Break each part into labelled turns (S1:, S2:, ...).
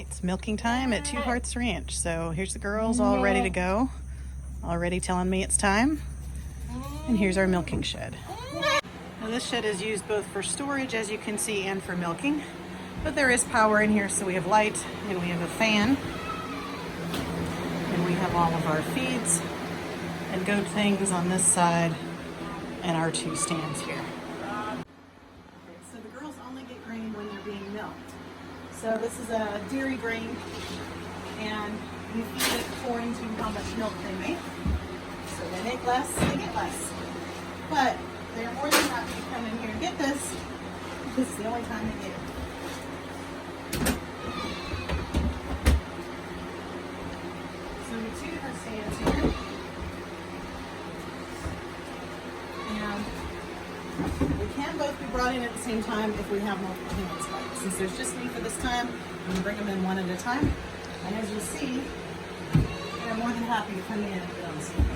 S1: right, it's milking time at Two Hearts Ranch. So here's the girls all ready to go, already telling me it's time. And here's our milking shed. Now this shed is used both for storage, as you can see, and for milking. But there is power in here, so we have light and we have a fan. And we have all of our feeds and goat things on this side and our two stands here. Okay, so the girls only get grain when they're being milked. So this is a dairy grain, and we feed it according to how much milk they make. So they make less, they get less. But they're more than happy to come in here and get this. This is the only time they get it. So we have two different stands here. And we can both be brought in at the same time if we have multiple hands. But since there's just me for this time, I'm going to bring them in one at a time. And as you see, they're more than happy to come in and get on the stand.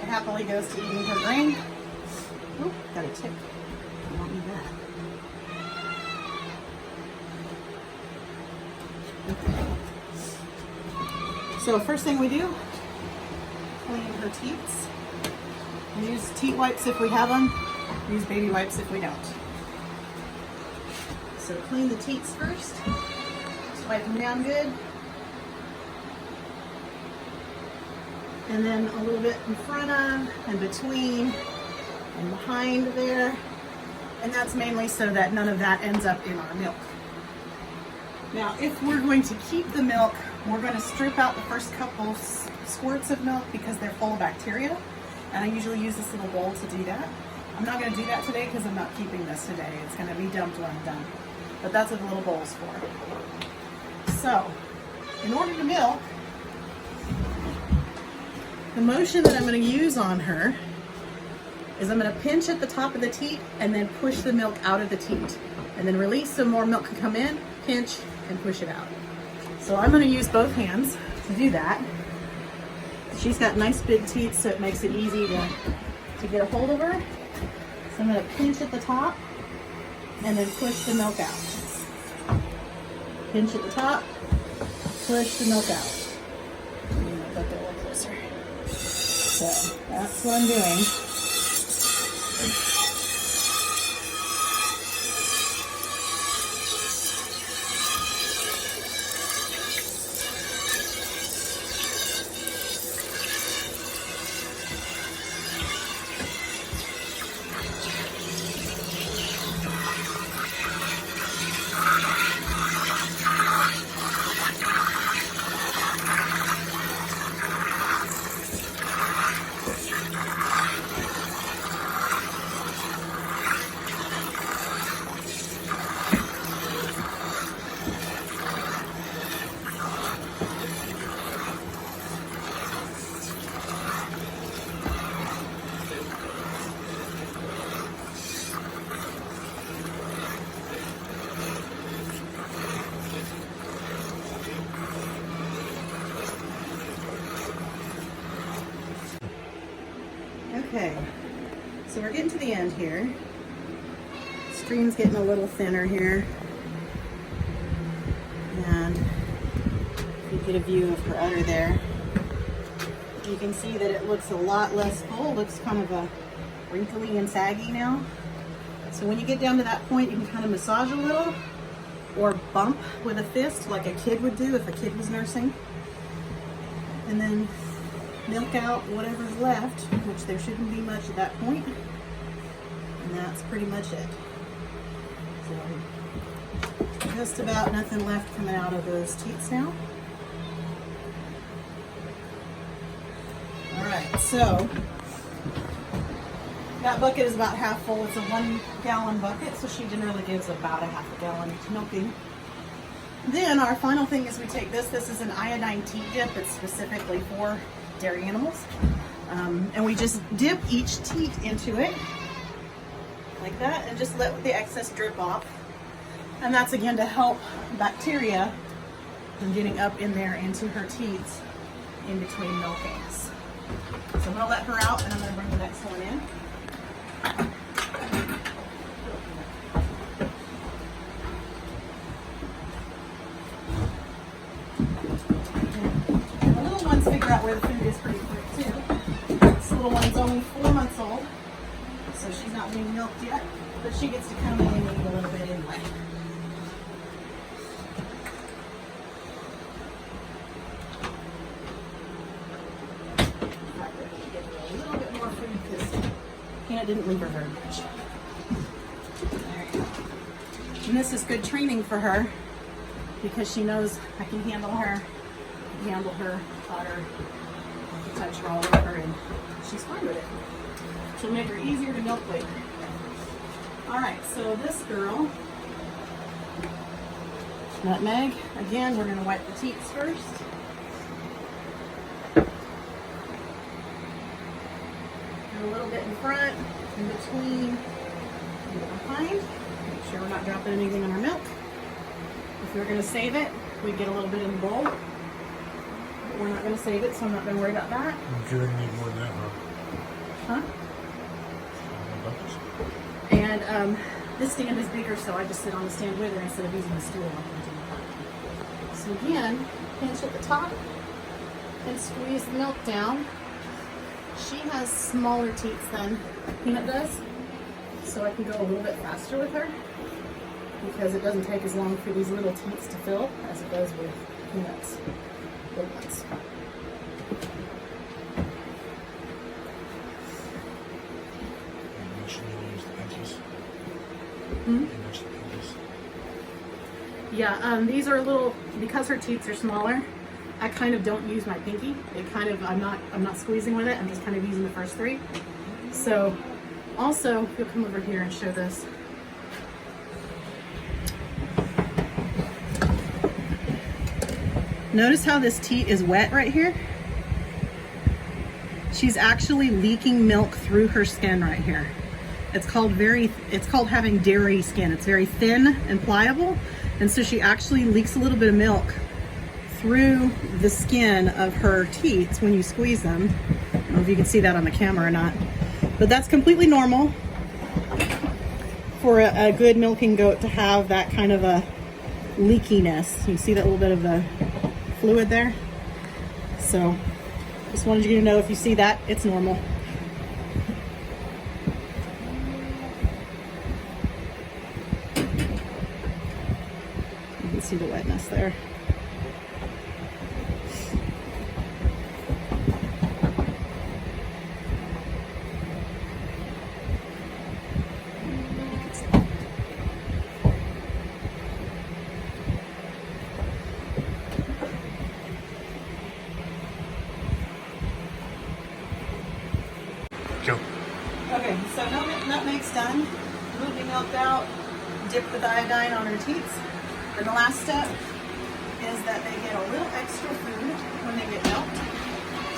S1: Happily goes to eating her grain. Oh, got a tick. I don't need that. Okay. So first thing we do, clean her teats. We use teat wipes if we have them. We use baby wipes if we don't. So clean the teats first. Wipe them down good. And then a little bit in front of and between and behind there. And that's mainly so that none of that ends up in our milk. Now, if we're going to keep the milk, we're going to strip out the first couple squirts of milk because they're full of bacteria. And I usually use this little bowl to do that. I'm not going to do that today because I'm not keeping this today. It's going to be dumped when I'm done. But that's what the little bowl's for. So, in order to milk, the motion that I'm going to use on her is I'm going to pinch at the top of the teat and then push the milk out of the teat. And then release so more milk can come in, pinch, and push it out. So I'm going to use both hands to do that. She's got nice big teeth, so it makes it easy to get a hold of her. So I'm going to pinch at the top and then push the milk out. Pinch at the top, push the milk out. Put that a little closer. So that's what I'm doing. Okay, so we're getting to the end here. Stream's getting a little thinner here. And if you get a view of her udder there, you can see that it looks a lot less full. It looks kind of a wrinkly and saggy now. So when you get down to that point, you can kind of massage a little or bump with a fist like a kid would do if a kid was nursing. And then milk out whatever's left, which there shouldn't be much at that point. And that's pretty much it. So just about nothing left coming out of those teats now. All right, so that bucket is about half full. It's a 1 gallon bucket, so she generally gives about a half a gallon milking. Then our final thing is we take this. This is an iodine teat dip. It's specifically for dairy animals. And we just dip each teat into it like that, and just let the excess drip off. And that's again to help bacteria from getting up in there into her teats in between milkings. So I'm gonna let her out and I'm gonna bring the next one in. And the little ones figure out where the food is pretty quick too. This little one's only 4 months old, so she's not being milked yet, but she gets to come in and eat a little bit anyway. Hannah didn't leave her very much. There you go. And this is good training for her because she knows I can handle her, fodder, I can touch her all over, and she's fine with it. She'll make her easier to milk later. All right, so this girl, Nutmeg, again, we're gonna wipe the teats first. A little bit in front, in between, and behind. Make sure we're not dropping anything on our milk. If we were going to save it, we'd get a little bit in the bowl. But we're not going to save it, so I'm not going to worry about that.
S2: You're going to need more than that, huh?
S1: Huh? And this stand is bigger, so I just sit on the stand with her instead of using the stool. So again, pinch at the top and squeeze the milk down. She has smaller teats than Peanut does, so I can go a little bit faster with her because it doesn't take as long for these little teats to fill as it does with Peanut's big ones. Yeah, these are a little, because her teats are smaller, I kind of don't use my pinky. It kind of, I'm not squeezing with it. I'm just kind of using the first three. So also, if you'll come over here and show this. Notice how this teat is wet right here? She's actually leaking milk through her skin right here. It's called having dairy skin. It's very thin and pliable. And so she actually leaks a little bit of milk through the skin of her teats when you squeeze them. I don't know if you can see that on the camera or not, but that's completely normal for a good milking goat to have that kind of a leakiness. You see that little bit of the fluid there? So just wanted you to know, if you see that, it's normal. You can see the wetness there.
S2: Go.
S1: Okay, so Nutmeg's done. Moved the milk out, dip the iodine on her teats. And the last step is that they get a little extra food when they get milked.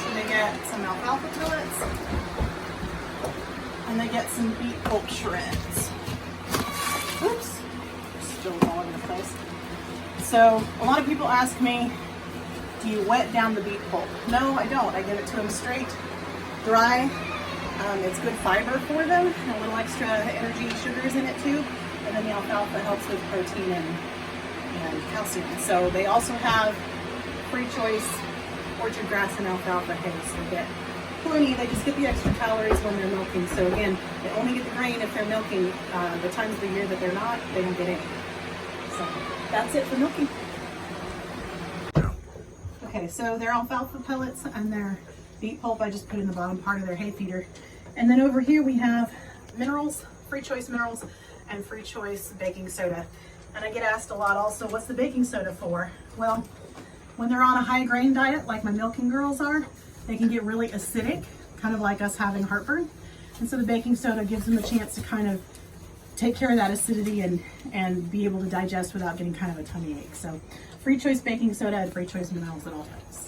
S1: So they get some alfalfa pellets and they get some beet pulp shreds. Oops, still all over the place. So a lot of people ask me, do you wet down the beet pulp? No, I don't. I give it to them straight, dry. It's good fiber for them, and a little extra energy sugars in it too. And then the alfalfa helps with protein and calcium. So they also have free choice orchard grass and alfalfa hay. So they get plenty, they just get the extra calories when they're milking. So again, they only get the grain if they're milking. The times of the year that they're not, they don't get any. So that's it for milking. Okay, so their alfalfa pellets and their beet pulp I just put in the bottom part of their hay feeder. And then over here we have minerals, free choice minerals, and free choice baking soda. And I get asked a lot also, what's the baking soda for? Well, when they're on a high grain diet, like my milking girls are, they can get really acidic, kind of like us having heartburn. And so the baking soda gives them a chance to kind of take care of that acidity and be able to digest without getting kind of a tummy ache. So free choice baking soda and free choice minerals at all times.